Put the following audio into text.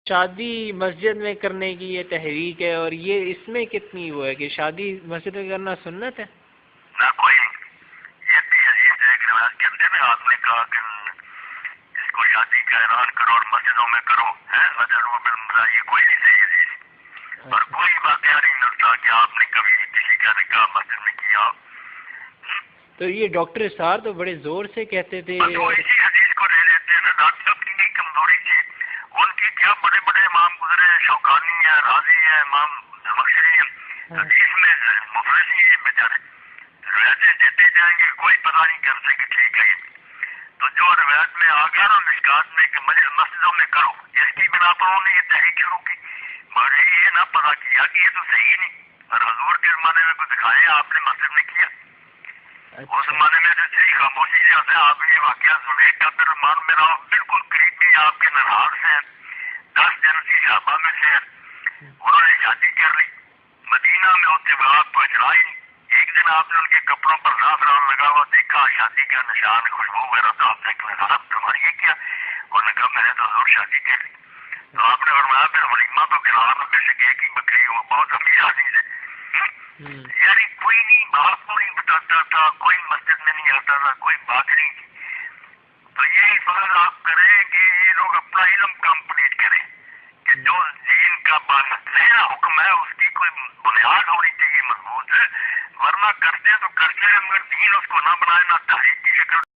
شادی مسجد میں کرنے کی یہ تحریک ہے، اور یہ اس میں کتنی وہ ہے کہ شادی مسجد میں کرنا سنت ہے؟ نہ کوئی نہیں، یہ بھی حدیث ہے کہ روایت کے اندر میں آپ نے کہا کہ اس کو شادی کا اعلان کرو اور مسجدوں میں کرو ہے وجلو بالمرا، یہ کوئی نہیں صحیح حدیث، اور کوئی واقعہ نہیں ملتا کہ آپ نے کبھی کسی کا نکاح مسجد میں کیا. تو یہ ڈاکٹر صاحب تو بڑے زور سے کہتے تھے. بس وہ اسی حدیث کو لے لیتے ہیں نا، ڈاکٹر صاحب کی کمزوری تھی ان کی، کیا بڑے بڑے امام گزرے ہیں، شوکانی ہیں، رازی ہیں، امام زمخشری ہیں، حدیث میں مفلس ہی ہیں بیچارے، روایتیں دیتے جائیں گے کوئی پتہ نہیں کر سکے ٹھیک ہے. تو جو روایت میں آ گیا نا مشکات میں کہ مسجدوں میں کرو، اس کی بنا پر انہوں نے یہ تحریک شروع کی، مگر یہ نہ پتا کیا کہ یہ تو صحیح نہیں، اور حضور کے زمانے میں کچھ دکھائے آپ نے مسجد میں کیا. اس زمانے میں جو صحیح خاموشی سے ہوتا ہے. آپ نے یہ واقعہ سنے کہ عبدالرحمان میرا بالکل قریبی آپ کے نرحال سے ہیں، 10 جنتی صحابہ میں سے ہیں، انہوں نے شادی کر لی، مدینہ میں ہوتے ہوئے آپ کو اطلاع ہی نہیں. ایک دن آپ نے ان کے کپڑوں پر زعفران لگا ہوا دیکھا، شادی کا نشان خوشبو وغیرہ تھا. آپ نے کہا صاحب تمہاری یہ کیا؟ انہوں نے کہا میں نے تو ضرور شادی کر لی. تو آپ نے فرمایا پھر ولیمہ تو کھلانا بے شک ایک ہی بکری ہو، بہت لمبی شادی ہے. یعنی کوئی نہیں باپ کو نہیں بتاتا تھا، کوئی مسجد میں نہیں آتا تھا، کوئی بات نہیں تھی. تو یہی فرض آپ کریں کہ یہ لوگ اپنا علم کمپلیٹ کریں کہ جو دین کا نیا حکم ہے اس کی کوئی بنیاد ہونی چاہیے مضبوط ہے، ورنہ کرتے تو کرتے ہیں مگر دین اس کو نہ بنائے، نہ تحریک کی شکل